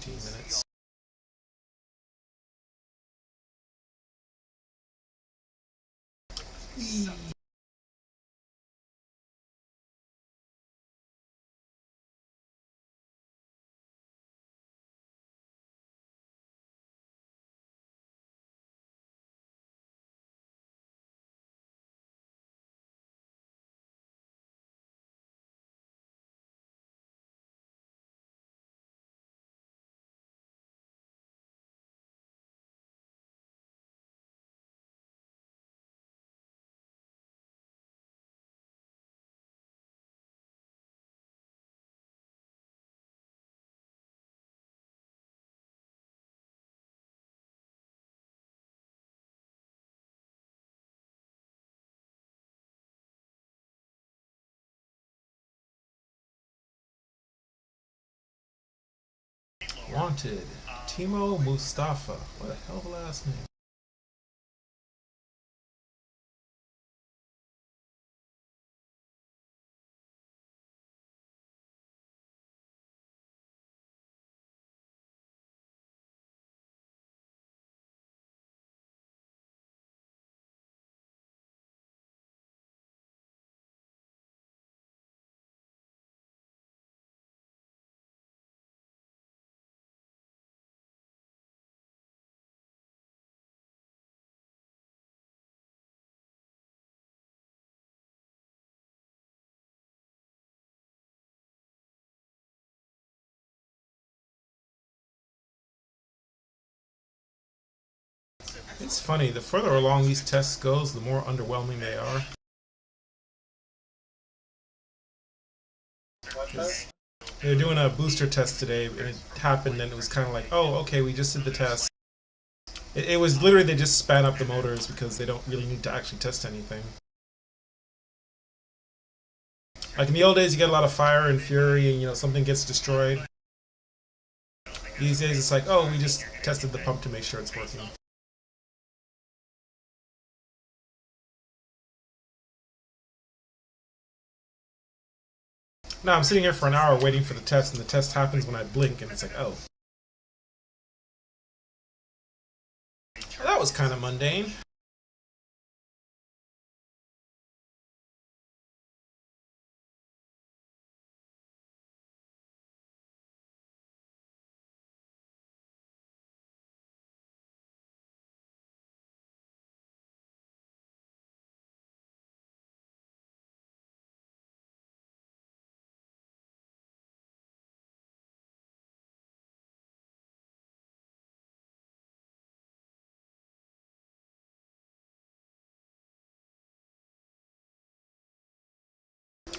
15 minutes. Wanted, Timo Mustafa. What a hell of a last name. It's funny, the further along these tests goes, the more underwhelming they are. 'Cause they were doing a booster test today, and it happened, and it was kind of like, oh, okay, we just did the test. It was literally they just span up the motors because they don't really need to actually test anything. Like in the old days, you get a lot of fire and fury, and something gets destroyed. These days, it's like, oh, we just tested the pump to make sure it's working. Now I'm sitting here for an hour waiting for the test, and the test happens when I blink, and it's like, oh. That was kind of mundane.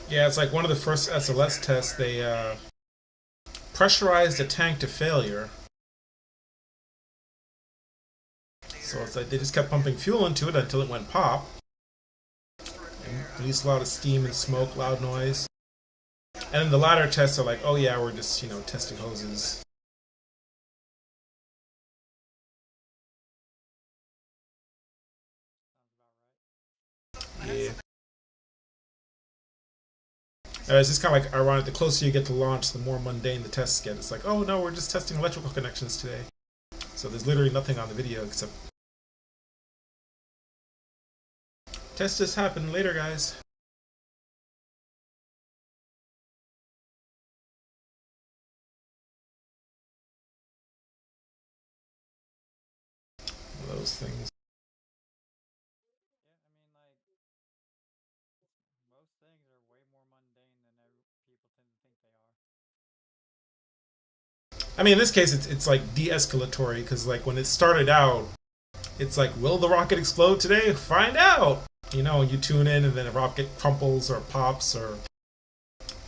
Yeah, it's like one of the first SLS tests, they pressurized a tank to failure. So it's like they just kept pumping fuel into it until it went pop. And released a lot of steam and smoke, loud noise. And then the latter tests are like, oh yeah, we're just, testing hoses. Yeah. It's just kind of like ironic. The closer you get to launch, the more mundane the tests get. It's like, oh no, we're just testing electrical connections today. So there's literally nothing on the video except test just happened later, guys. Those things. Most things are way more mundane than people tend to think they are. I mean, in this case, it's like de-escalatory because like when it started out, it's like, will the rocket explode today? Find out. You tune in and then a rocket crumples or pops or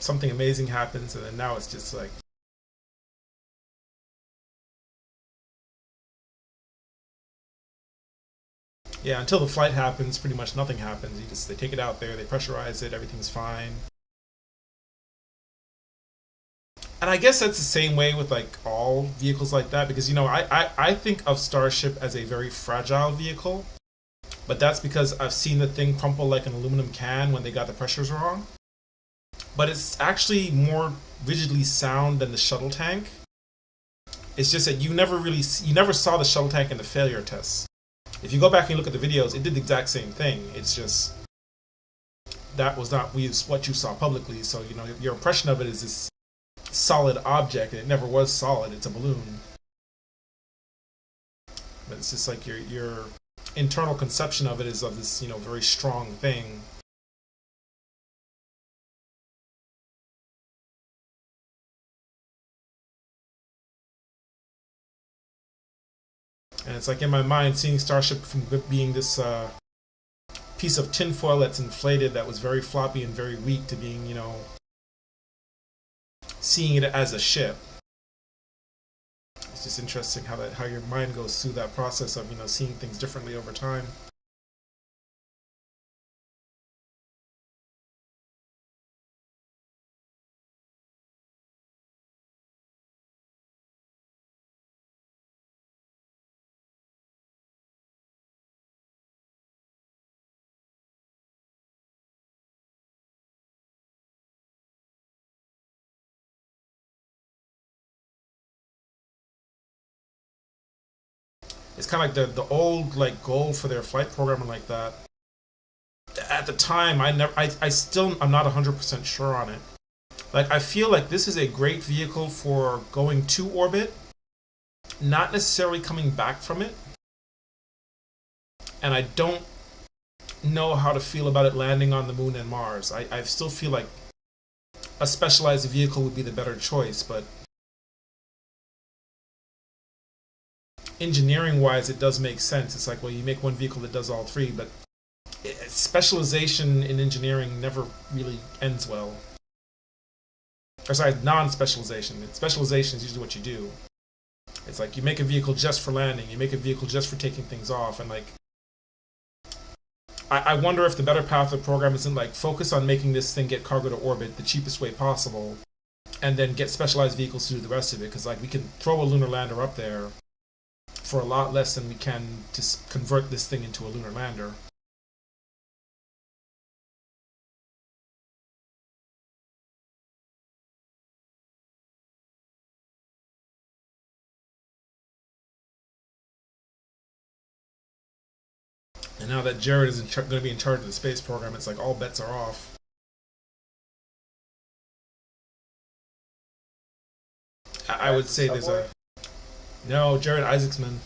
something amazing happens, and then now it's just like. Yeah, until the flight happens, pretty much nothing happens. They take it out there, they pressurize it, everything's fine. And I guess that's the same way with like all vehicles like that because I think of Starship as a very fragile vehicle, but that's because I've seen the thing crumple like an aluminum can when they got the pressures wrong. But it's actually more rigidly sound than the shuttle tank. It's just that you never saw the shuttle tank in the failure tests. If you go back and look at the videos, it did the exact same thing. It's just that was not what you saw publicly. So you know your impression of it is this solid object, and it never was solid. It's a balloon. But it's just like your internal conception of it is of this, you know, very strong thing. And it's like in my mind, seeing Starship from being this piece of tinfoil that's inflated, that was very floppy and very weak, to being, you know, seeing it as a ship. It's just interesting how your mind goes through that process of, you know, seeing things differently over time. It's kind of like the old like goal for their flight program and like that. At the time, I still I'm not 100% sure on it. Like I feel like this is a great vehicle for going to orbit, not necessarily coming back from it. And I don't know how to feel about it landing on the moon and Mars. I still feel like a specialized vehicle would be the better choice, but engineering wise it does make sense. It's like, well, you make one vehicle that does all three, but specialization in engineering never really ends well. Or sorry, non-specialization. Specialization is usually what you do. It's like you make a vehicle just for landing, you make a vehicle just for taking things off, and like I wonder if the better path of the program isn't like focus on making this thing get cargo to orbit the cheapest way possible, and then get specialized vehicles to do the rest of it, because like we can throw a lunar lander up there for a lot less than we can to convert this thing into a lunar lander. And now that Jared is going to be in charge of the space program, it's like all bets are off. I would say there's a... No, Jared Isaacman.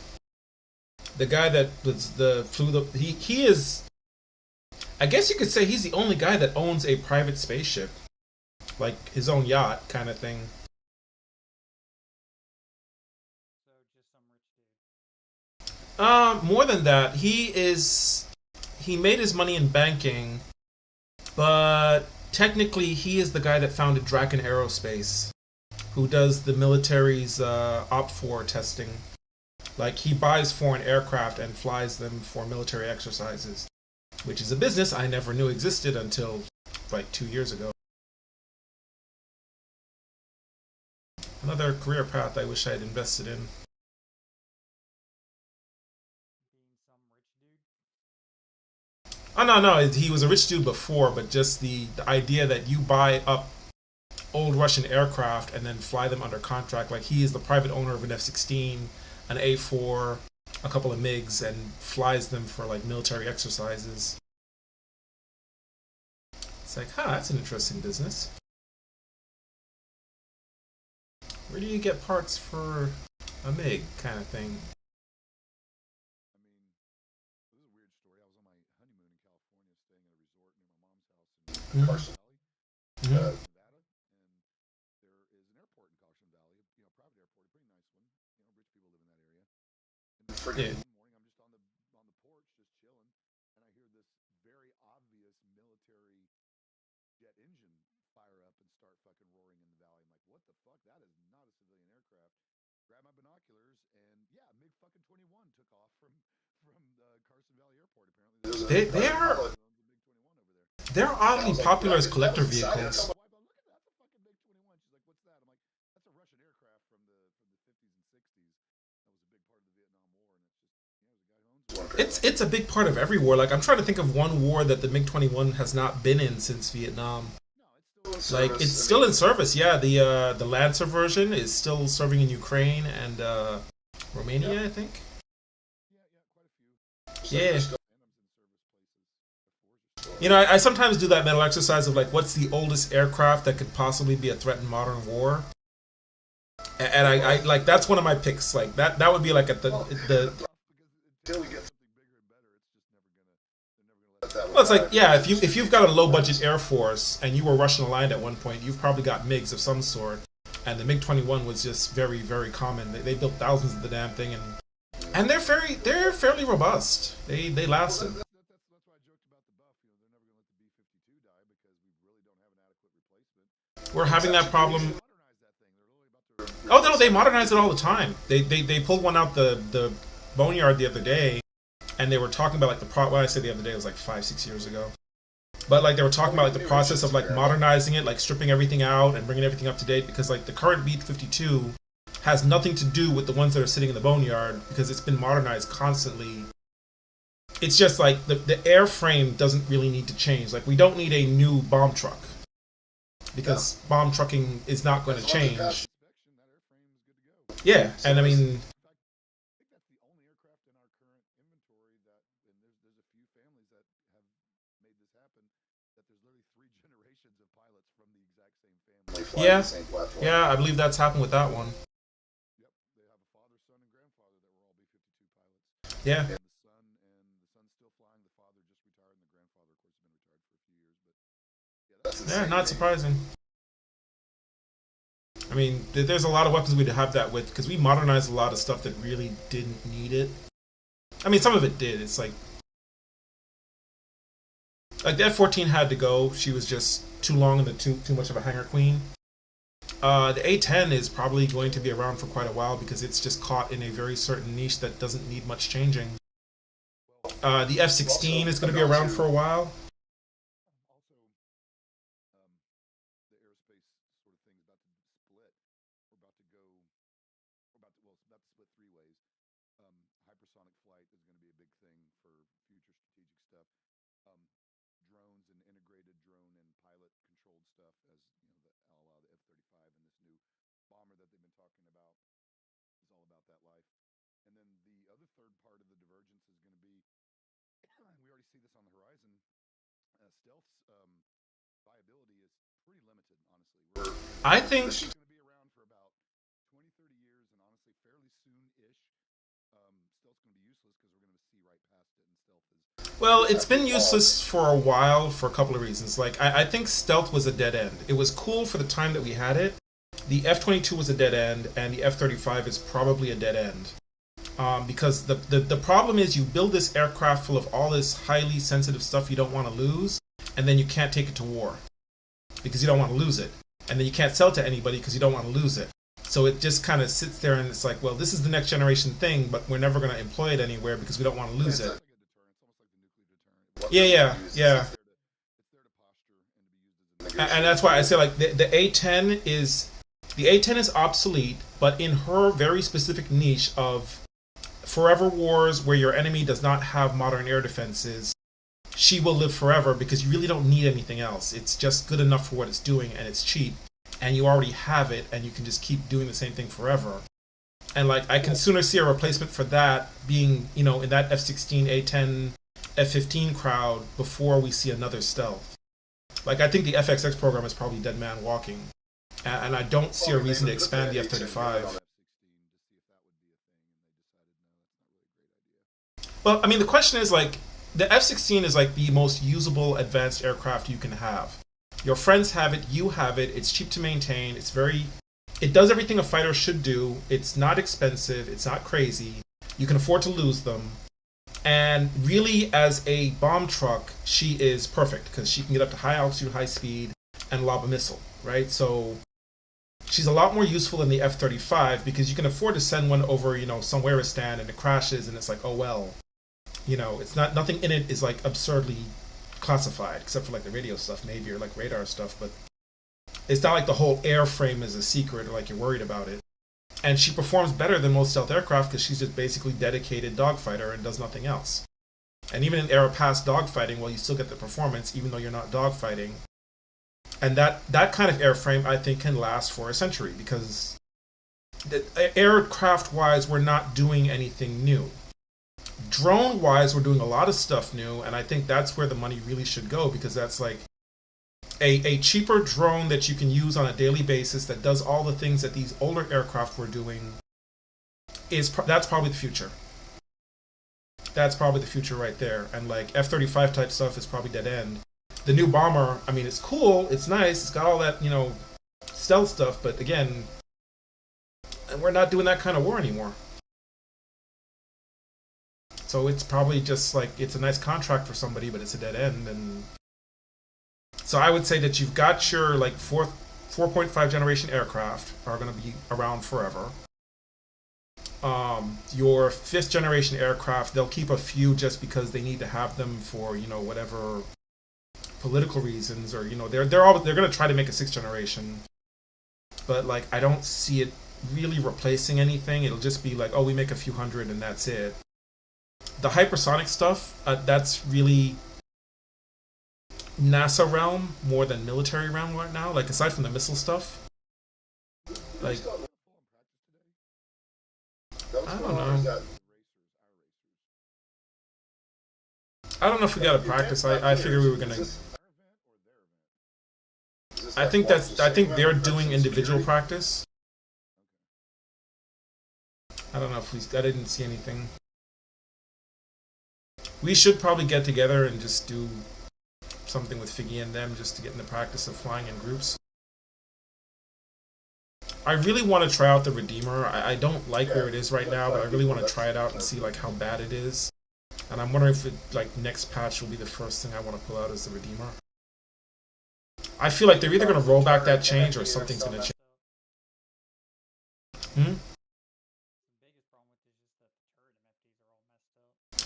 The guy that was he is... I guess you could say he's the only guy that owns a private spaceship. Like his own yacht kind of thing. So just some rich dude. More than that, he made his money in banking, but technically he is the guy that founded Draken Aerospace, who does the military's OPFOR testing. Like, he buys foreign aircraft and flies them for military exercises, which is a business I never knew existed until like 2 years ago. Another career path I wish I had invested in. Being some rich dude. Oh, no, he was a rich dude before, but just the idea that you buy up old Russian aircraft and then fly them under contract. Like, he is the private owner of an F-16, an A-4, a couple of MiGs, and flies them for like military exercises. It's like, that's an interesting business. Where do you get parts for a MiG kind of thing? I mean, this is a weird story. I was on my honeymoon in California, staying at a resort near my mom's house in Carson Valley, Nevada, and there is an airport in Carson Valley, you know, private airport, a pretty nice one. You know, rich people live in that area. And Yeah. one morning, I'm just on the porch, just chilling, and I hear this very obvious military jet engine fire up and start fucking roaring in the valley. I'm like, what the fuck? That is not a civilian aircraft. Grab my binoculars, and yeah, MiG fucking 21 took off from Carson Valley Airport. Apparently, They're oddly popular as collector vehicles. look at that, that's a fucking MiG 21. She's like, what's that? I'm like, that's a Russian aircraft from the 50s and 60s. That was a big part of the Vietnam War, and it's just, yeah, there's a guy who owns one. It's a big part of every war. Like, I'm trying to think of one war that the MiG-21 has not been in since Vietnam. No, it's Like service? it's still in service. Yeah, the Lancer version is still serving in Ukraine and Romania, I think. Yeah. You know, I sometimes do that mental exercise of like, what's the oldest aircraft that could possibly be a threat in modern war? And I like that's one of my picks. Like that would be like at the Until we get something bigger and better, it's just never gonna let that. well, it's like yeah, if you've got a low budget air force and you were Russian aligned at one point, you've probably got MiGs of some sort, and the MiG-21 was just very common. They built thousands of the damn thing, and they're fairly robust. They lasted. That's why I joked about the buff. You know, they're never going to let the B-52 die because we really don't have an adequate replacement. We're having that problem. Modernize that thing. They're literally about to. Oh no, they modernize it all the time. They pulled one out the boneyard the other day, and they were talking about like when I say the other day, it was like 5-6 years ago. But like they were talking about like the process of like modernizing it, like stripping everything out and bringing everything up to date, because like the current B-52 has nothing to do with the ones that are sitting in the boneyard because it's been modernized constantly. It's just like the airframe doesn't really need to change. Like we don't need a new bomb truck because bomb trucking is not going to change. Inspection, that airframe is good to go. Yeah, and I mean, I think that's the only aircraft in our current inventory that, and there's a few families that have made this happen, that there's literally 3 generations of pilots from the exact same family. flying Yeah. the same platform. yeah, I believe that's happened with that one. Yep, they have a father, son, and grandfather that were all B-52 pilots. Yeah. And the son's still flying. The father just retired, and the grandfather, of course, has been retired for a few years. But That's Yeah, insane. not surprising. I mean, there's a lot of weapons we'd have that with because we modernized a lot of stuff that really didn't need it. I mean, some of it did. It's like the F-14 had to go. She was just too long and too much of a hanger queen. The A-10 is probably going to be around for quite a while because it's just caught in a very certain niche that doesn't need much changing. The F-16 is going to be around for a while. also, the aerospace sort of thing is about to split. We're about to go. It's about to split 3 ways. Hypersonic flight is going to be a big thing for future strategic stuff. Drones and integrated drone and pilot controlled stuff, as you know, the F-35 and this new bomber that they've been talking about is all about that life. And then the other third part of the divergence is going to be, we already see this on the horizon. Stealth's viability is pretty limited, honestly. I think It's going to be around for about 20, 30 years, and honestly, fairly soon-ish. Stealth's going to be useless because we're going to see right past it, and stealth is. Well, it's been useless for a while for a couple of reasons. Like, I think stealth was a dead end. It was cool for the time that we had it. The F-22 was a dead end, and the F-35 is probably a dead end. Because the problem is you build this aircraft full of all this highly sensitive stuff you don't want to lose, and then you can't take it to war because you don't want to lose it. And then you can't sell it to anybody because you don't want to lose it. So it just kind of sits there and it's like, well, this is the next generation thing, but we're never going to employ it anywhere because we don't want to lose it. It's like a deterrent. It's almost like the nuclear deterrent. Yeah. It's there to posture and to be used as a. And that's why I say like the A-10 is obsolete, but in her very specific niche of forever wars where your enemy does not have modern air defenses, she will live forever because you really don't need anything else. It's just good enough for what it's doing, and it's cheap, and you already have it, and you can just keep doing the same thing forever. And like I can sooner see a replacement for that being, you know, in that F-16, A-10, F-15 crowd before we see another stealth. Like I think the FXX program is probably dead man walking, and I don't see a reason to expand the F-35. Well, I mean, the question is like, the F-16 is like the most usable advanced aircraft you can have. Your friends have it, you have it, it's cheap to maintain, it does everything a fighter should do, it's not expensive, it's not crazy, you can afford to lose them, and really as a bomb truck, she is perfect, because she can get up to high altitude, high speed, and lob a missile, right? So she's a lot more useful than the F-35, because you can afford to send one over, you know, some Waristan, and it crashes, and it's like, oh well. You know, it's not, nothing in it is like absurdly classified, except for like the radio stuff maybe, or like radar stuff, but it's not like the whole airframe is a secret or like you're worried about it. And she performs better than most stealth aircraft because she's just basically dedicated dogfighter and does nothing else. And even in era past dogfighting, well, you still get the performance even though you're not dogfighting. And that kind of airframe, I think, can last for a century because aircraft wise, we're not doing anything new. Drone wise, we're doing a lot of stuff new, and I think that's where the money really should go because that's like a cheaper drone that you can use on a daily basis that does all the things that these older aircraft were doing. That's probably the future. That's probably the future right there. And like F-35 type stuff is probably dead end. The new bomber, I mean, it's cool, it's nice, it's got all that, stealth stuff, but again, we're not doing that kind of war anymore. So it's probably just like, it's a nice contract for somebody, but it's a dead end. And so I would say that you've got your like 4.5 generation aircraft are going to be around forever. Your 5th generation aircraft, they'll keep a few just because they need to have them for, whatever political reasons, or they're going to try to make a 6th generation, but like I don't see it really replacing anything. It'll just be like, oh, we make a few hundred and that's it. The hypersonic stuff, that's really NASA realm more than military realm right now. Like aside from the missile stuff, like I don't know. I don't know if we got to practice. I figured we were gonna. I think they're doing individual practice. I don't know if I didn't see anything. We should probably get together and just do something with Figgy and them just to get in the practice of flying in groups. I really want to try out the Redeemer. I don't like where it is right now, but I really want to try it out and see like how bad it is. And I'm wondering if like next patch will be the first thing I want to pull out as the Redeemer. I feel like they're either going to roll back that change or something's going to change.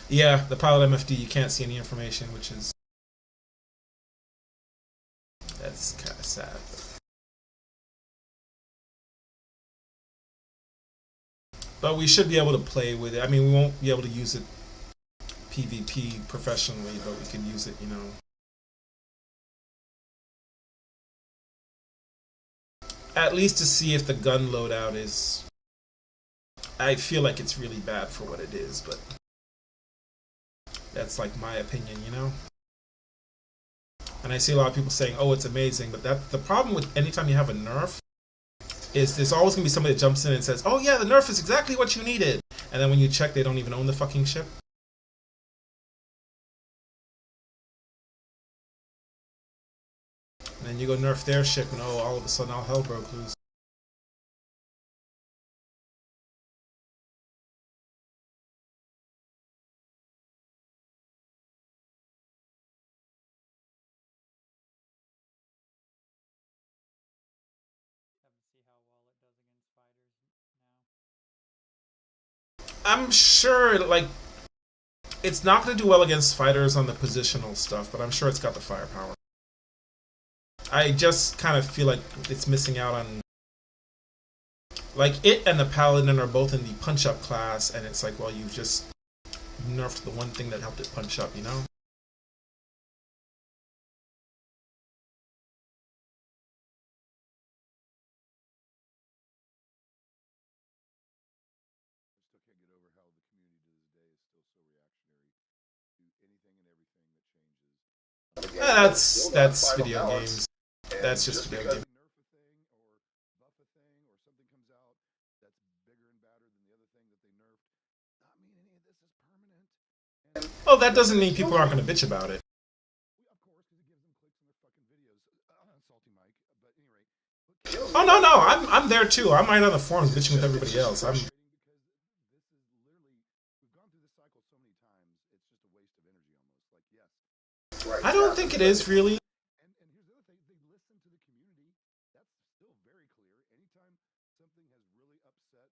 Yeah, the pilot MFD, you can't see any information, which is... That's kind of sad. But we should be able to play with it. I mean, we won't be able to use it PvP professionally, but we can use it, at least to see if the gun loadout is... I feel like it's really bad for what it is, but... That's like my opinion, And I see a lot of people saying, oh, it's amazing, but the problem with anytime you have a nerf is there's always going to be somebody that jumps in and says, oh yeah, the nerf is exactly what you needed. And then when you check, they don't even own the fucking ship. And then you go nerf their ship and oh, all of a sudden all hell broke loose. I'm sure, like, it's not going to do well against fighters on the positional stuff, but I'm sure it's got the firepower. I just kind of feel like it's missing out on... Like, it and the Paladin are both in the punch-up class, and it's like, well, you've just nerfed the one thing that helped it punch up, That's video games. That's just video games. Oh, that doesn't mean people aren't going to bitch about it. Oh no, I'm there too. I'm right on the forums bitching with everybody else. I don't think it is really. And here's the other thing: they listen to the community. That's still very clear. Anytime something has really upset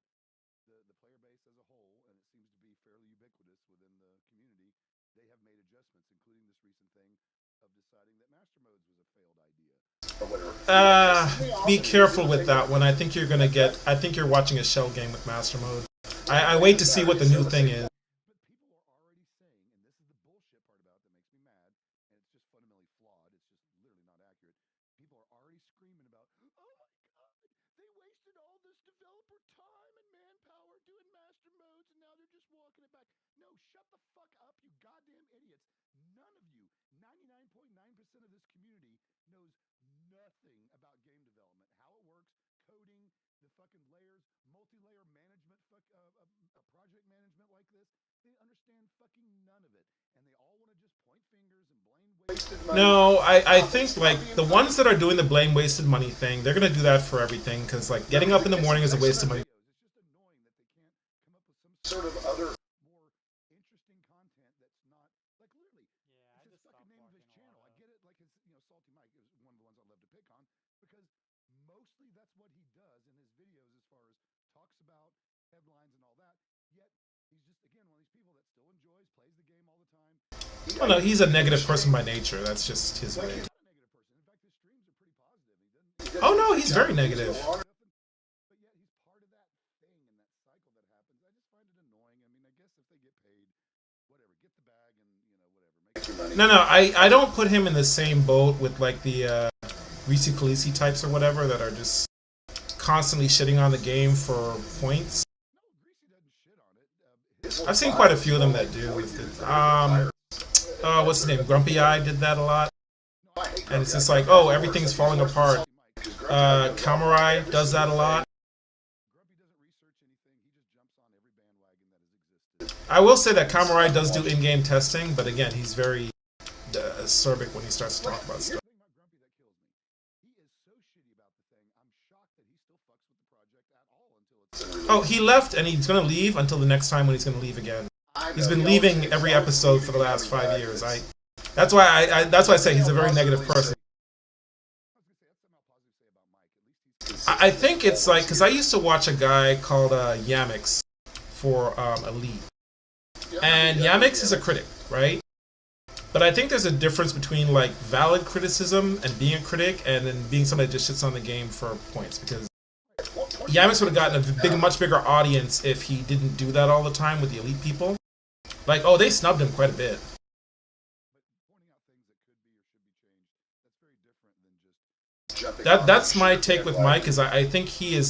the player base as a whole, and it seems to be fairly ubiquitous within the community, they have made adjustments, including this recent thing of deciding that master modes was a failed idea. Be careful with that one. I think you're gonna get. I think you're watching a shell game with master mode. I wait to see what the new thing is. People are walking it back. No, shut the fuck up, you goddamn idiots. None of you, 99.9% of this community knows nothing about game development, how it works, coding, the fucking layers, multi-layer management, project management like this. They understand fucking none of it, and they all want to just point fingers and blame wasted money. No, I think like the ones that are doing the blame wasted money thing, they're gonna do that for everything because like getting up in the morning is a waste of money. It's just annoying that they can't come up with some sort of other more interesting content that's not like literally. Yeah, I It's just his fucking stopped name of his watching a channel. lot I of. get it, like his Salty Mike is one of the ones I love to pick on because mostly that's what he does in his videos as far as talks about headlines and all that. Yet he's just again one of these people that still enjoys, plays the game all the time. Oh no, he's a negative person by nature. That's just his way. He's not a negative person. In fact, his streams are pretty positive. He doesn't. Oh no, he's very negative. But yet he's part of that thing and that cycle that happens. I just find it annoying. I mean, I guess if they get paid, whatever, get the bag and whatever, make your money. No, I don't put him in the same boat with like the Reese Khaleesi types or whatever that are just constantly shitting on the game for points. No, Greasy doesn't shit on it. I've seen quite a few of them that do. What's his name? Grumpy Eye did that a lot, and it's just like, oh, everything's falling apart. Kamurai does that a lot. Grumpy doesn't research anything. He just jumps on every bandwagon that has existed. I will say that Kamurai does do in-game testing, but again, he's very acerbic when he starts to talk about stuff. The thing about Grumpy that kills me, he is so shitty about the thing. I'm shocked that he still fucks with the project at all until it's. Oh, he left, and he's gonna leave until the next time when he's gonna leave again. He's been leaving every episode for the last 5 years. That's why I say he's a very negative person. I was gonna say that's somehow positive to say about Mike. At least he's. I think it's like, because I used to watch a guy called Yamix for Elite. And Yamix is a critic, right? But I think there's a difference between like valid criticism and being a critic and then being somebody that just shits on the game for points. Because Yamix would have gotten a much bigger audience if he didn't do that all the time with the Elite people. Like, oh, they snubbed him quite a bit. But pointing out things that could be or should be changed, that's very different than just jumping. That's my take with Mike, is I think he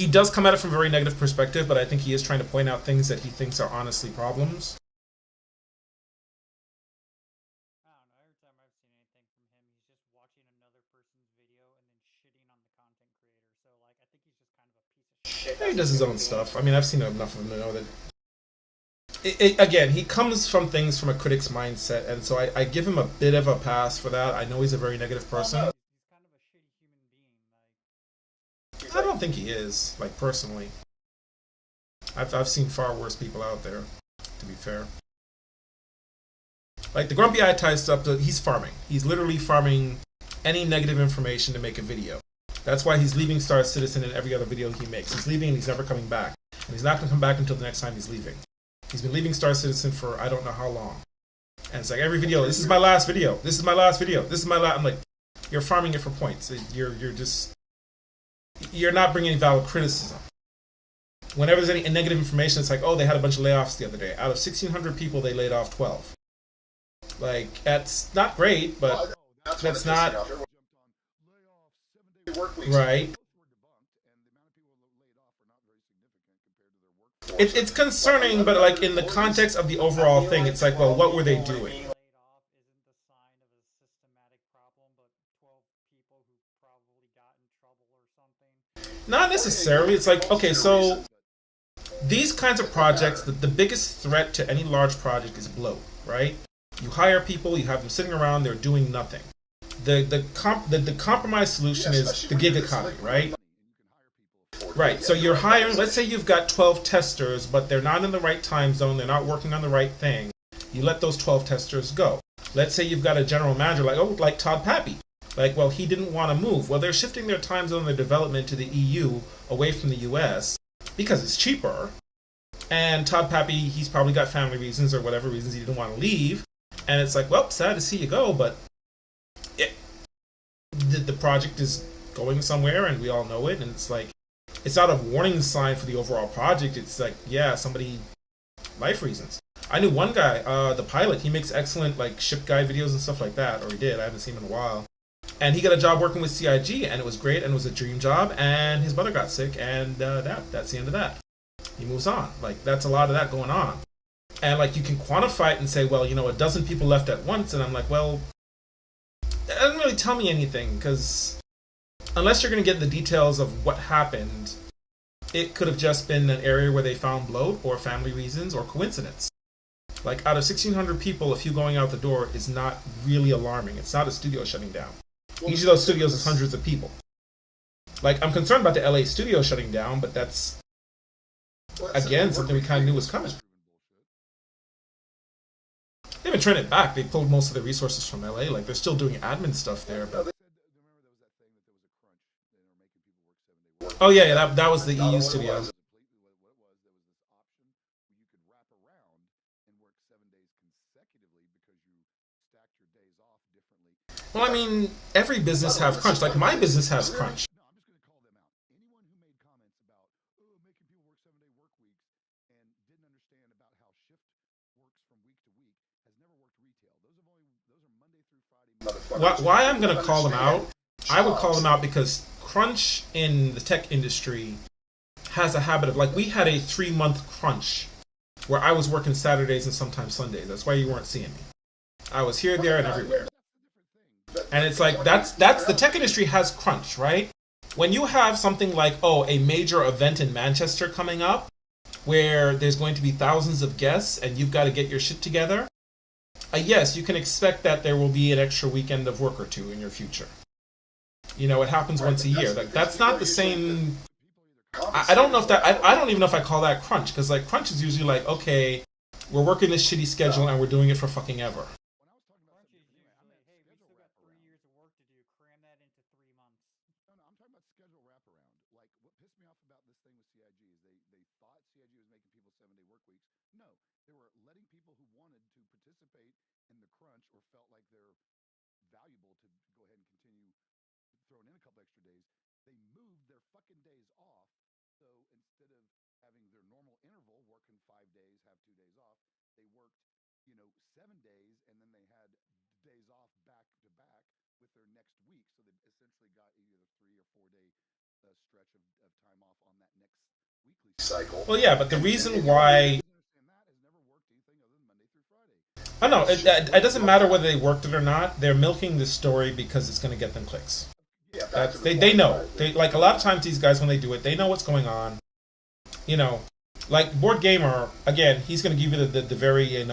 does come at it from a very negative perspective, but I think he is trying to point out things that he thinks are honestly problems. I don't know. Every time I've seen anything from him, he's just watching another person's video and then shitting on the content creator. So, like, I think he's just kind of a piece of shit. He does his own stuff. I mean, I've seen enough of him to know that. Again, he comes from things from a critic's mindset, and so I give him a bit of a pass for that. I know he's a very negative person. He's kind of a shitty human being. Like, I don't think he is, like, personally. I've seen far worse people out there, to be fair. Like, the Grumpy Eye type stuff, he's farming. He's literally farming any negative information to make a video. That's why he's leaving Star Citizen in every other video he makes. He's leaving and he's never coming back. And he's not going to come back until the next time he's leaving. He's been leaving Star Citizen for I don't know how long. And it's like every video, this is my last video. This is my last video. This is my last. I'm like, you're farming it for points. You're not bringing valid criticism. Whenever there's any negative information, it's like, oh, they had a bunch of layoffs the other day. Out of 1,600 people, they laid off 12. Like, that's not great, but that's not right. It's concerning, but like in the context of the overall thing, it's like, well, what were they doing? laid off isn't the sign of a systematic problem, but 12 people who probably got in trouble or something. Not necessarily. It's like, okay, so these kinds of projects, the biggest threat to any large project is bloat, right? You hire people, you have them sitting around, they're doing nothing. The compromise solution is the gig economy, right? Right, so you're hiring, let's say you've got 12 testers, but they're not in the right time zone, they're not working on the right thing. You let those 12 testers go. Let's say you've got a general manager like Todd Pappy. Like, well, he didn't want to move. Well, they're shifting their time zone, their development to the EU, away from the US, because it's cheaper. And Todd Pappy, he's probably got family reasons or whatever reasons he didn't want to leave. And it's like, well, sad to see you go, but the project is going somewhere, and we all know it, and it's like, it's not a warning sign for the overall project. It's like, yeah, somebody, life reasons. I knew one guy, the pilot, he makes excellent like ship guide videos and stuff like that, or he did, I haven't seen him in a while. And he got a job working with CIG, and it was great, and it was a dream job, and his mother got sick, and that's the end of that. He moves on. Like that's a lot of that going on. And like you can quantify it and say, well, a dozen people left at once, and I'm like, well, that doesn't really tell me anything because unless you're going to get the details of what happened, it could have just been an area where they found bloat or family reasons or coincidence. Like out of 1,600 people, a few going out the door is not really alarming. It's not a studio shutting down. Each of those studios is hundreds of people. Like I'm concerned about the LA studio shutting down, but that's again something we kind of knew was coming. They've been trending it back. They pulled most of the resources from LA. Like they're still doing admin stuff there. But oh yeah, that was the EU studio. Well, I mean, every business have crunch. Like my business has crunch. No, I'm just going to call them out. Anyone who made comments about making people work 7-day work weeks and didn't understand about how shift works from week to week has never worked retail. Those are Monday through Friday. Why I'm going to call them out? I would call them out because crunch in the tech industry has a habit of like we had a 3-month crunch where I was working Saturdays and sometimes Sundays. That's why you weren't seeing me. I was here, there, and everywhere. And it's like that's the tech industry has crunch, right? When you have something like a major event in Manchester coming up where there's going to be thousands of guests and you've got to get your shit together, yes, you can expect that there will be an extra weekend of work or two in your future. It happens once a year. Like that's not the same. I don't know if that. I don't even know if I call that crunch because like crunch is usually like okay, we're working this shitty schedule and we're doing it for fucking ever. Cycle. Well, yeah, but the reason why I know it doesn't matter whether they worked it or not. They're milking this story because it's going to get them clicks. Yeah, they know. They like a lot of times these guys when they do it, they know what's going on. Like Board Gamer again, he's going to give you the very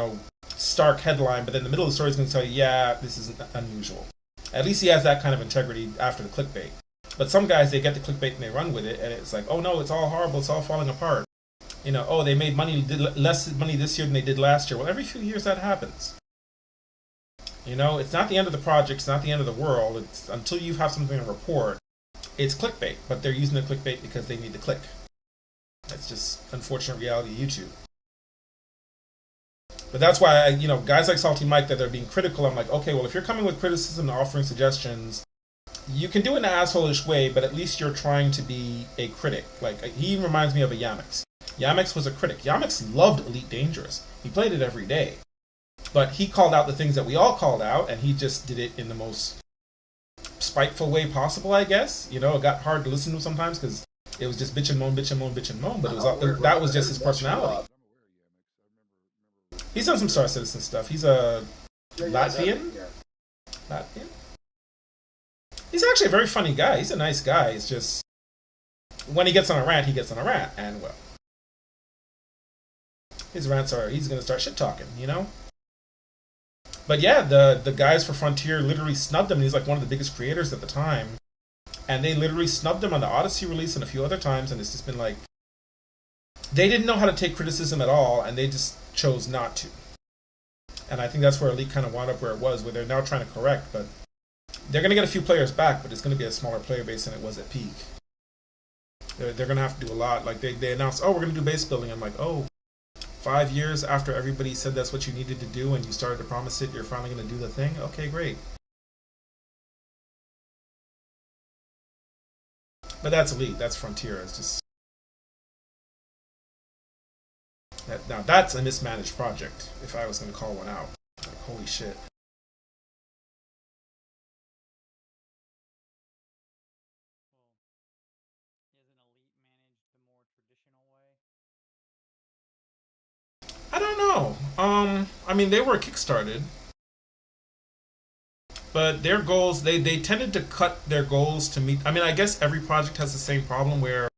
stark headline, but then the middle of the story is going to tell you, yeah, this is unusual. At least he has that kind of integrity after the clickbait. But some guys, they get the clickbait and they run with it, and it's like, oh no, it's all horrible, it's all falling apart. They made less money this year than they did last year. Well, every few years that happens. It's not the end of the project, it's not the end of the world. It's until you have something to report, it's clickbait. But they're using the clickbait because they need to click. That's just unfortunate reality of YouTube. But that's why, guys like Salty Mike that they're being critical, I'm like, okay, well, if you're coming with criticism and offering suggestions, you can do it in an asshole-ish way, but at least you're trying to be a critic. Like, he reminds me of a Yamix. Yamix was a critic. Yamix loved Elite Dangerous. He played it every day. But he called out the things that we all called out, and he just did it in the most spiteful way possible, I guess. It got hard to listen to sometimes because it was just bitch and moan, bitch and moan, bitch and moan, but that was just his personality. He's done some Star Citizen stuff. He's a Latvian? Latvian? He's actually a very funny guy. He's a nice guy. It's just when he gets on a rant, and well, his rants he's going to start shit talking, But yeah, the guys for Frontier literally snubbed him. He's like one of the biggest creators at the time, and they literally snubbed him on the Odyssey release and a few other times, and it's just been like they didn't know how to take criticism at all, and they just chose not to. And I think that's where Elite kind of wound up where it was, where they're now trying to correct, but they're going to get a few players back, but it's going to be a smaller player base than it was at peak. They're going to have to do a lot. Like, they announced, we're going to do base building. I'm like, 5 years after everybody said that's what you needed to do and you started to promise it, you're finally going to do the thing? Okay, great. But that's Elite. That's Frontier. It's just... Now, that's a mismanaged project, if I was going to call one out. Like, holy shit. I mean, they were kickstarted, but their goals, they tended to cut their goals to meet. I mean, I guess every project has the same problem where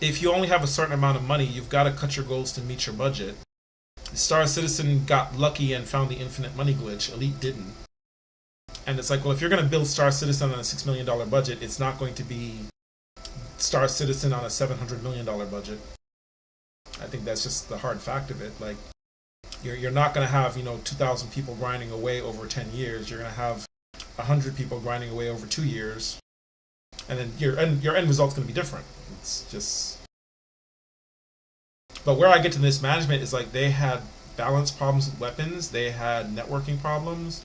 if you only have a certain amount of money, you've got to cut your goals to meet your budget. Star Citizen got lucky and found the infinite money glitch. Elite didn't. And it's like, well, if you're going to build Star Citizen on a $6 million budget, it's not going to be Star Citizen on a $700 million budget. I think that's just the hard fact of it. Like, you're not going to have, 2,000 people grinding away over 10 years. You're going to have 100 people grinding away over 2 years. And then your end result's going to be different. It's just... But where I get to this management is like they had balance problems with weapons. They had networking problems.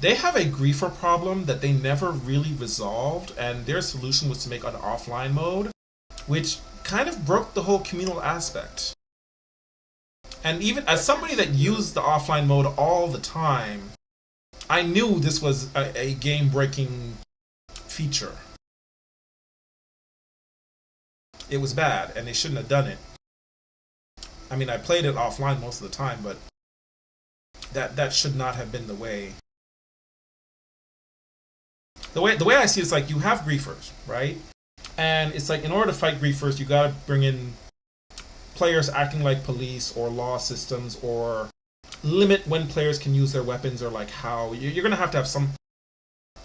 They have a griefer problem that they never really resolved, and their solution was to make an offline mode, which kind of broke the whole communal aspect. And even as somebody that used the offline mode all the time, I knew this was a game-breaking feature. It was bad, and they shouldn't have done it. I mean, I played it offline most of the time, but that should not have been the way. The way I see it is like you have griefers, right? And it's like in order to fight griefers, you gotta bring in players acting like police or law systems, or limit when players can use their weapons, or like how you're gonna have some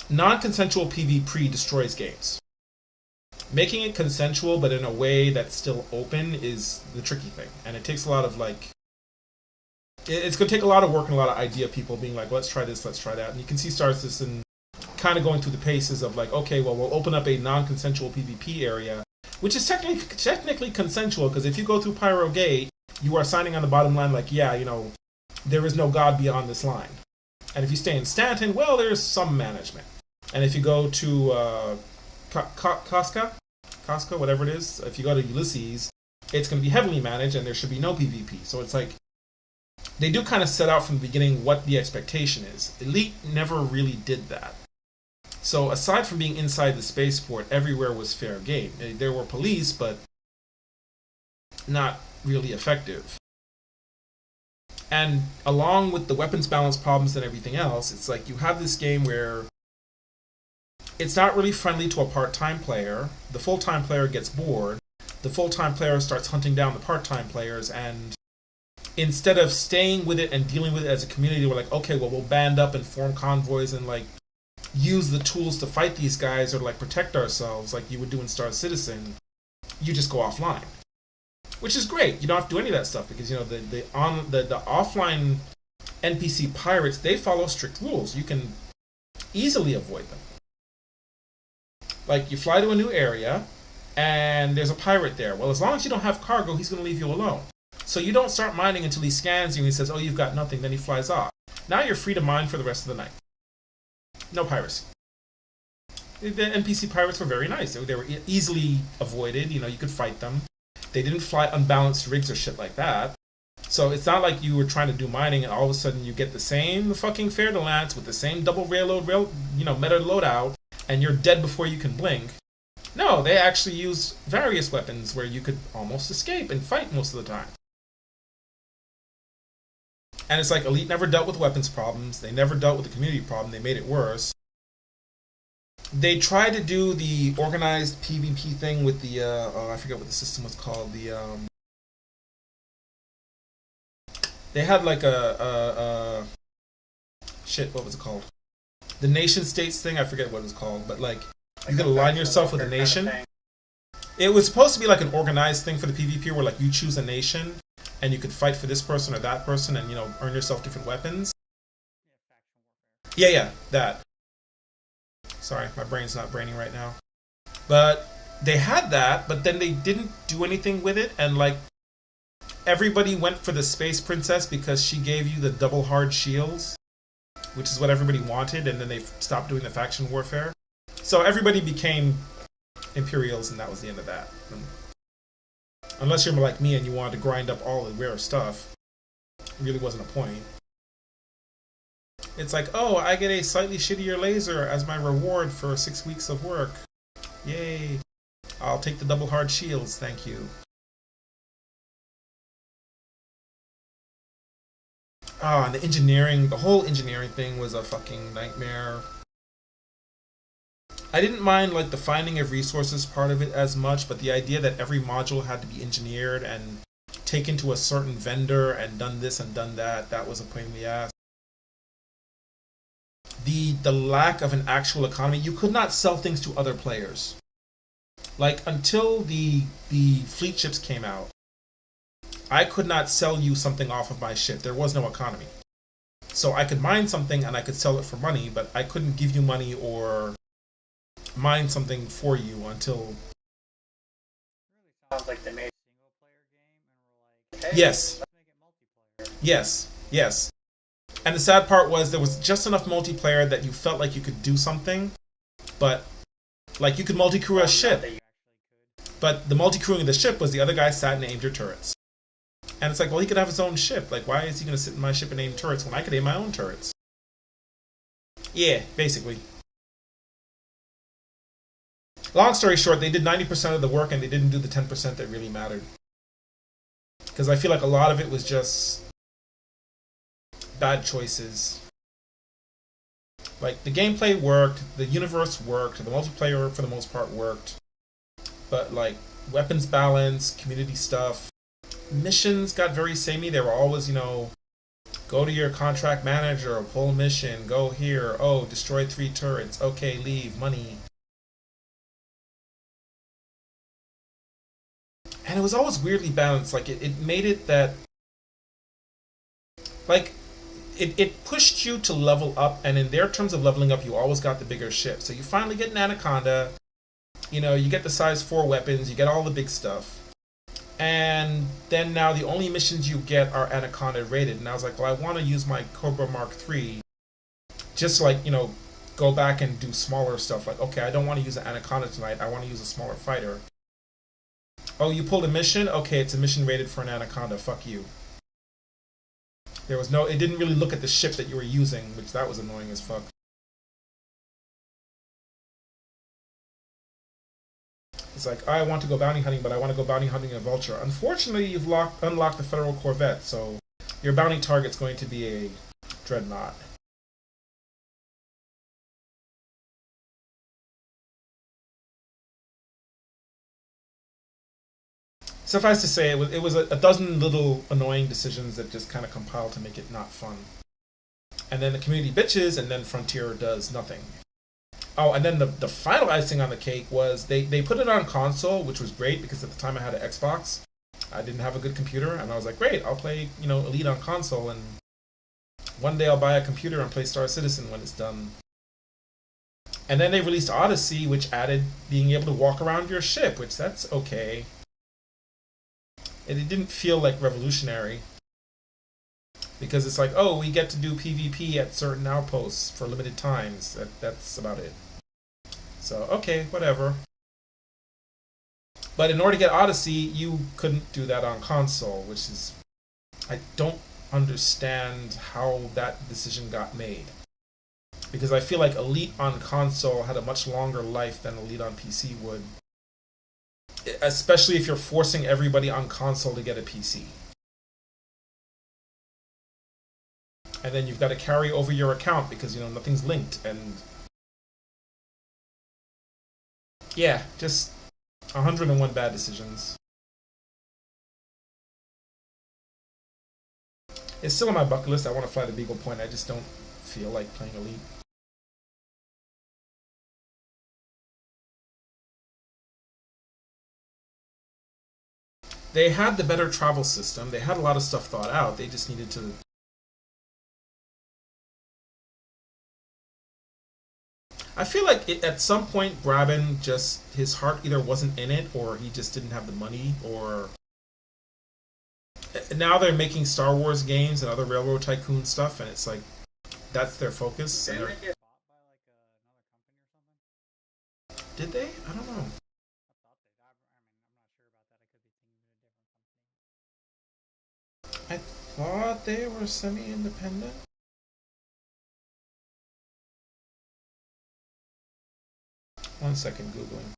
non-consensual PvP destroys games. Making it consensual but in a way that's still open is the tricky thing, and it takes a lot of like it's gonna take a lot of work and a lot of idea people being like, let's try this, let's try that. And you can see Star Citizen kind of going through the paces of like, okay, well, we'll open up a non-consensual PvP area, which is technically consensual, because if you go through Pyro Gate, you are signing on the bottom line like, yeah, there is no God beyond this line. And if you stay in Stanton, well, there's some management. And if you go to Casca, whatever it is, if you go to Ulysses, it's going to be heavily managed and there should be no PvP. So it's like, they do kind of set out from the beginning what the expectation is. Elite never really did that. So aside from being inside the spaceport, everywhere was fair game. There were police, but not really effective. And along with the weapons balance problems and everything else, it's like you have this game where it's not really friendly to a part-time player. The full-time player gets bored. The full-time player starts hunting down the part-time players, and instead of staying with it and dealing with it as a community, we're like, okay, well, we'll band up and form convoys and like use the tools to fight these guys or like protect ourselves like you would do in Star Citizen. You just go offline, which is great. You don't have to do any of that stuff because the offline NPC pirates, they follow strict rules. You can easily avoid them. Like, you fly to a new area and there's a pirate there. Well, as long as you don't have cargo, he's going to leave you alone. So you don't start mining until he scans you and he says, oh, you've got nothing. Then he flies off. Now you're free to mine for the rest of the night. No piracy. The NPC pirates were very nice. They were easily avoided. You could fight them. They didn't fly unbalanced rigs or shit like that. So it's not like you were trying to do mining and all of a sudden you get the same fucking Fer de Lance with the same double meta loadout and you're dead before you can blink. No, they actually used various weapons where you could almost escape and fight most of the time. And it's like Elite never dealt with weapons problems. They never dealt with the community problem. They made it worse. They tried to do the organized PvP thing with the, I forget what the system was called. They had like shit, what was it called? The nation states thing, I forget what it was called, but like, you could align yourself with a nation. It was supposed to be like an organized thing for the PvP where like you choose a nation and you could fight for this person or that person and, earn yourself different weapons. Yeah, that. Sorry, my brain's not braining right now. But they had that, but then they didn't do anything with it, and like, everybody went for the Space Princess because she gave you the double hard shields, which is what everybody wanted, and then they stopped doing the faction warfare. So everybody became Imperials, and that was the end of that. Unless you're like me and you wanted to grind up all the rare stuff, it really wasn't a point. It's like, oh, I get a slightly shittier laser as my reward for 6 weeks of work. Yay. I'll take the double hard shields, thank you. And the engineering, the whole engineering thing was a fucking nightmare. I didn't mind like the finding of resources part of it as much, but the idea that every module had to be engineered and taken to a certain vendor and done this and done that, that was a pain in the ass. The lack of an actual economy, you could not sell things to other players. Like until the fleet ships came out, I could not sell you something off of my ship. There was no economy. So I could mine something and I could sell it for money, but I couldn't give you money or mine something for you until... Really sounds like they made a single player game and were like, hey, yes. let's make it multiplayer. Yes, yes. And the sad part was there was just enough multiplayer that you felt like you could do something, but like you could multi-crew a ship. That you actually could. But the multi-crewing of the ship was the other guy sat and aimed your turrets. And it's like, well, he could have his own ship. Like, why is he going to sit in my ship and aim turrets when I could aim my own turrets? Yeah, basically. Long story short, they did 90% of the work and they didn't do the 10% that really mattered. Because I feel like a lot of it was just bad choices. Like, the gameplay worked, the universe worked, the multiplayer for the most part worked. But, like, weapons balance, community stuff, missions got very samey. They were always, you know, go to your contract manager, pull a mission, go here, oh, destroy 3 turrets, okay, leave, money. And it was always weirdly balanced. Like, it made it that, like, it pushed you to level up, and in their terms of leveling up, you always got the bigger ship. So you finally get an Anaconda, you know, you get the size 4 weapons, you get all the big stuff. And then now the only missions you get are Anaconda rated. And I was like, well, I want to use my Cobra Mark III just to, like, you know, go back and do smaller stuff. Like, okay, I don't want to use an Anaconda tonight. I want to use a smaller fighter. Oh, you pulled a mission? Okay, it's a mission rated for an Anaconda. Fuck you. There was no... It didn't really look at the ship that you were using, which that was annoying as fuck. It's like, I want to go bounty hunting, but I want to go bounty hunting a Vulture. Unfortunately, you've unlocked the Federal Corvette, so your bounty target's going to be a Dreadnought. Suffice to say, it was a dozen little annoying decisions that just kind of compiled to make it not fun. And then the community bitches, and then Frontier does nothing. Oh, and then the final icing on the cake was they put it on console, which was great because at the time I had an Xbox. I didn't have a good computer, and I was like, great, I'll play, you know, Elite on console, and one day I'll buy a computer and play Star Citizen when it's done. And then they released Odyssey, which added being able to walk around your ship, which that's okay. It didn't feel like revolutionary. Because it's like, oh, we get to do PvP at certain outposts for limited times. That's about it. So, okay, whatever. But in order to get Odyssey, you couldn't do that on console, which is... I don't understand how that decision got made. Because I feel like Elite on console had a much longer life than Elite on PC would. Especially if you're forcing everybody on console to get a PC. And then you've got to carry over your account because, you know, nothing's linked. And yeah, just 101 bad decisions. It's still on my bucket list. I want to fly to Beagle Point. I just don't feel like playing Elite. They had the better travel system. They had a lot of stuff thought out. They just needed to... I feel like at some point Graben just... his heart either wasn't in it or he just didn't have the money or... Now they're making Star Wars games and other Railroad Tycoon stuff and it's like... that's their focus. And Did they get bought by like another company or something? did they? I don't know. I thought they. I mean, I'm not sure about that. I could be thinking of a different company. I thought they were semi-independent. One second, Googling.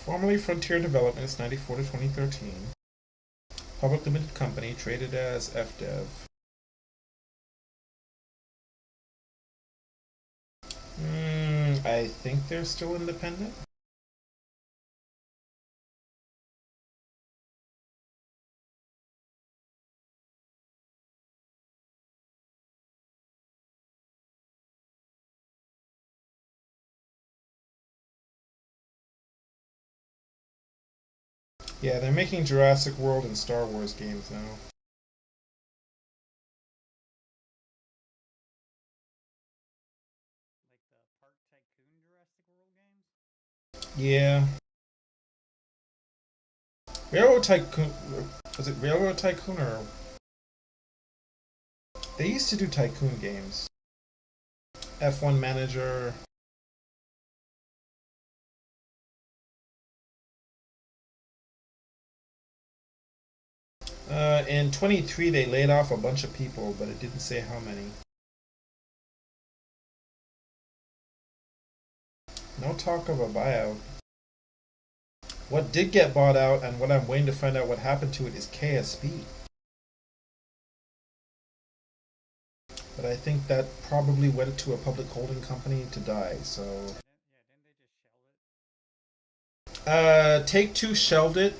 Formerly Frontier Developments, 94 to 2013. Public limited company, traded as FDev. I think they're still independent. Yeah, they're making Jurassic World and Star Wars games now. Like the Park Tycoon Jurassic World games? Yeah. Railroad Tycoon... Was it Railroad Tycoon or... They used to do Tycoon games. F1 Manager... In 23 they laid off a bunch of people, but it didn't say how many. No talk of a buyout. What did get bought out, and what I'm waiting to find out what happened to it, is KSP. But I think that probably went to a public holding company to die, so... Didn't they just shell it? Take-Two shelved it,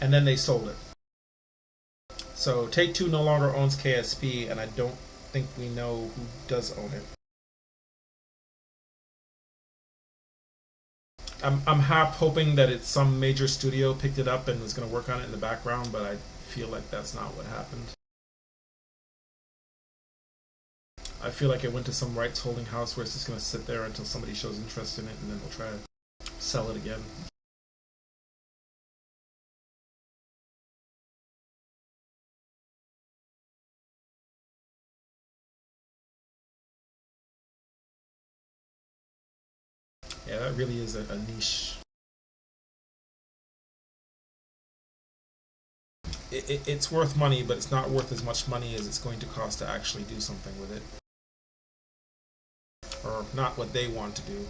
and then they sold it. So Take-Two no longer owns KSP, and I don't think we know who does own it. I'm half hoping that it's some major studio picked it up and was going to work on it in the background, but I feel like that's not what happened. I feel like it went to some rights holding house where it's just going to sit there until somebody shows interest in it, and then they'll try to sell it again. Yeah, that really is a niche. It's worth money, but it's not worth as much money as it's going to cost to actually do something with it. Or not what they want to do.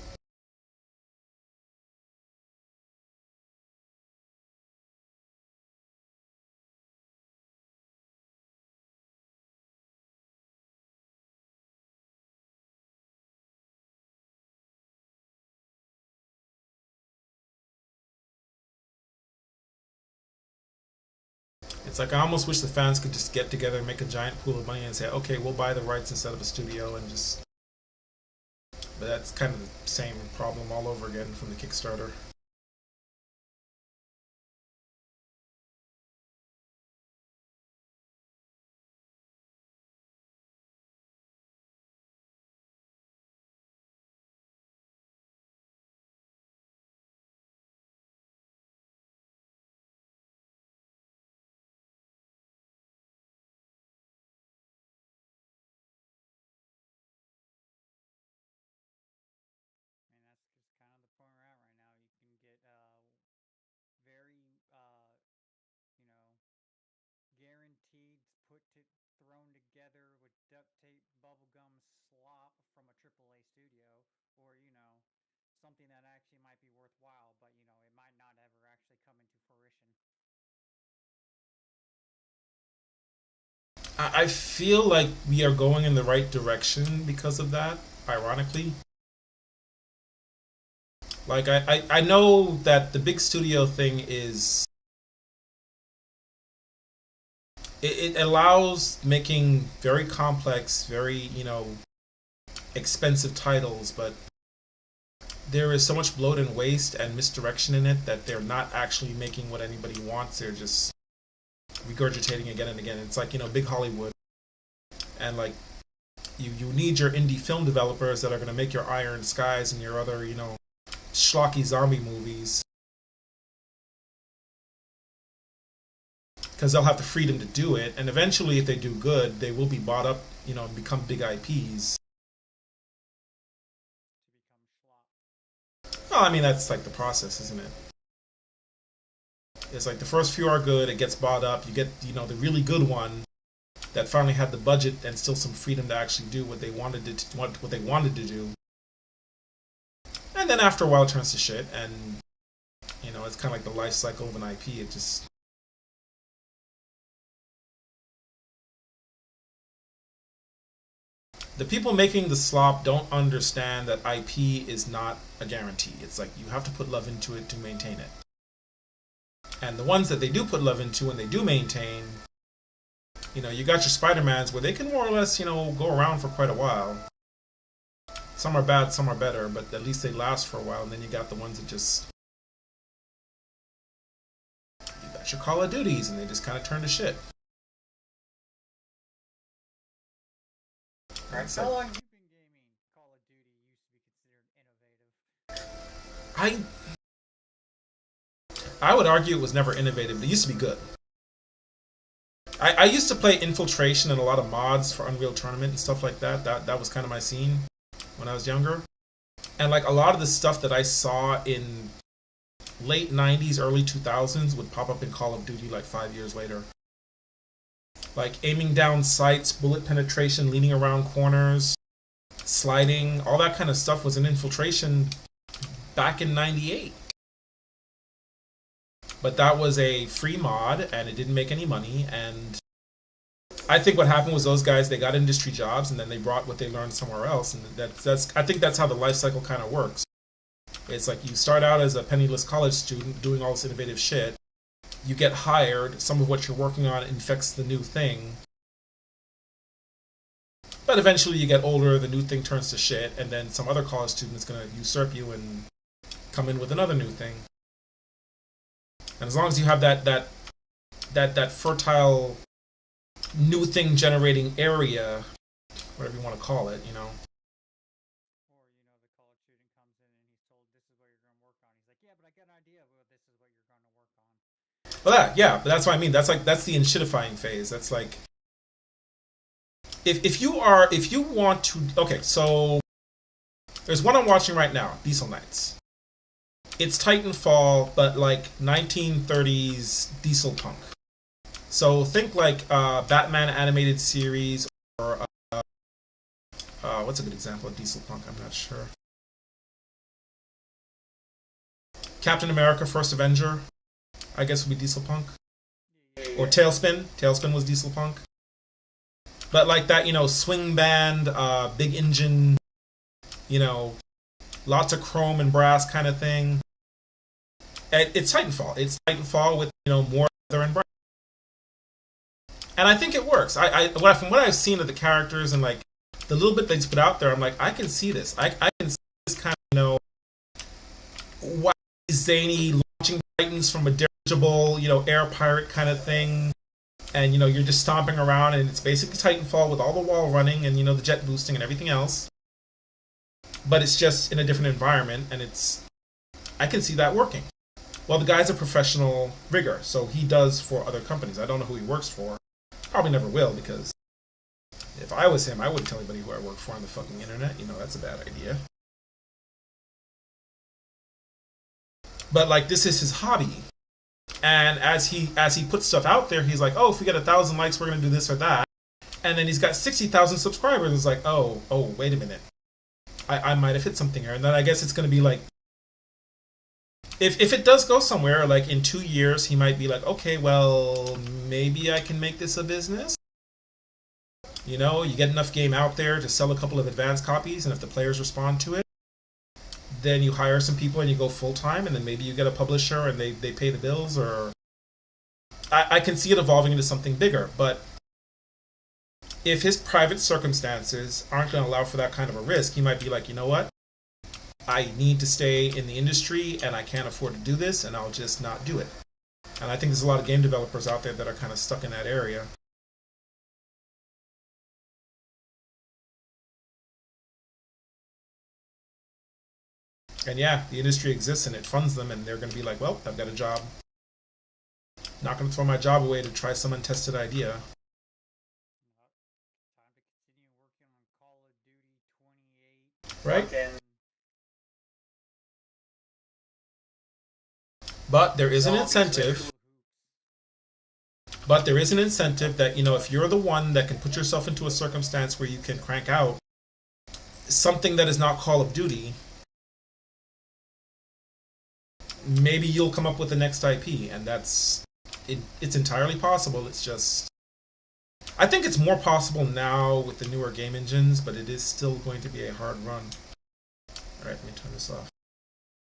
It's like I almost wish the fans could just get together and make a giant pool of money and say, okay, we'll buy the rights instead of a studio and just... But that's kind of the same problem all over again from the Kickstarter. I mean, that's just kind of the point we're at right now. You can get very, you know, guaranteed thrown together with duct tape, bubblegum slop from a AAA studio, or something that actually might be worthwhile, but it might not ever actually come into fruition. I feel like we are going in the right direction because of that, ironically. Like, I know that the big studio thing is... It allows making very complex, very, expensive titles, but there is so much bloat and waste and misdirection in it that they're not actually making what anybody wants. They're just regurgitating again and again. It's like, big Hollywood. And, like, you need your indie film developers that are going to make your Iron Skies and your other, schlocky zombie movies. Because they'll have the freedom to do it, and eventually if they do good, they will be bought up, and become big IPs. To become schlop. Well, I mean, that's like the process, isn't it? It's like the first few are good, it gets bought up, you get, the really good one that finally had the budget and still some freedom to actually do what they wanted to do. And then after a while it turns to shit, and it's kind of like the life cycle of an IP. It just... The people making the slop don't understand that IP is not a guarantee. It's like you have to put love into it to maintain it. And the ones that they do put love into and they do maintain, you know, you got your Spider-Mans where they can more or less, you know, go around for quite a while. Some are bad, some are better, but at least they last for a while. And then you got the ones that just... You got your Call of Duties and they just kind of turn to shit. How long have you been gaming Call of Duty used to be considered innovative? I would argue it was never innovative. It used to be good. I used to play Infiltration and a lot of mods for Unreal Tournament and stuff like that. That was kind of my scene when I was younger. And like a lot of the stuff that I saw in late 90s, early 2000s would pop up in Call of Duty like 5 years later. Like aiming down sights, bullet penetration, leaning around corners, sliding, all that kind of stuff was in Infiltration back in 98. But that was a free mod, and it didn't make any money, and I think what happened was those guys, they got industry jobs, and then they brought what they learned somewhere else, and that's I think that's how the life cycle kind of works. It's like you start out as a penniless college student doing all this innovative shit, you get hired, some of what you're working on infects the new thing, but eventually you get older, the new thing turns to shit, and then some other college student is going to usurp you and come in with another new thing. And as long as you have that fertile new thing generating area, whatever you want to call it, you know. Or, you know, the college student comes in and he's told this is what you're going to work on. He's like, yeah, but I got an idea of what this is what you're going to work on. Well, yeah, but that's what I mean. That's the enshittifying phase. That's like if you want to, okay, so there's one I'm watching right now, Diesel Knights. It's Titanfall, but like 1930s diesel punk. So think like Batman animated series, or what's a good example of diesel punk? I'm not sure. Captain America: First Avenger, I guess would be diesel punk. Or Tailspin. Tailspin was diesel punk. But like that, you know, swing band, big engine, you know, lots of chrome and brass kind of thing. It's Titanfall. It's Titanfall with, you know, more leather and brass. And I think it works. From what I've seen of the characters and like the little bit they put out there, I'm like, I can see this. I can see this kind of, you know, wacky, zany, launching Titans from a dirigible, you know, air pirate kind of thing. And, you know, you're just stomping around, and it's basically Titanfall with all the wall running and, you know, the jet boosting and everything else. But it's just in a different environment, and I can see that working. Well, the guy's a professional rigger, so he does for other companies. I don't know who he works for. Probably never will, because if I was him, I wouldn't tell anybody who I work for on the fucking internet. You know, that's a bad idea. But, like, this is his hobby. And as he puts stuff out there, he's like, oh, if we get 1,000 likes, we're going to do this or that. And then he's got 60,000 subscribers. It's like, oh, wait a minute. I might have hit something here. And then I guess it's going to be like, if it does go somewhere, like in 2 years, he might be like, okay, well, maybe I can make this a business. You know, you get enough game out there to sell a couple of advanced copies, and if the players respond to it, then you hire some people and you go full-time, and then maybe you get a publisher and they pay the bills, or... I can see it evolving into something bigger, but if his private circumstances aren't going to allow for that kind of a risk, he might be like, you know what? I need to stay in the industry, and I can't afford to do this, and I'll just not do it. And I think there's a lot of game developers out there that are kind of stuck in that area. And yeah, the industry exists and it funds them, and they're going to be like, well, I've got a job. Not going to throw my job away to try some untested idea. Time to continue working on Call of Duty 28. Right? But there is an incentive. But there is an incentive that, you know, if you're the one that can put yourself into a circumstance where you can crank out something that is not Call of Duty, maybe you'll come up with the next IP, and it's entirely possible. It's just, I think it's more possible now with the newer game engines, but it is still going to be a hard run. Alright, let me turn this off.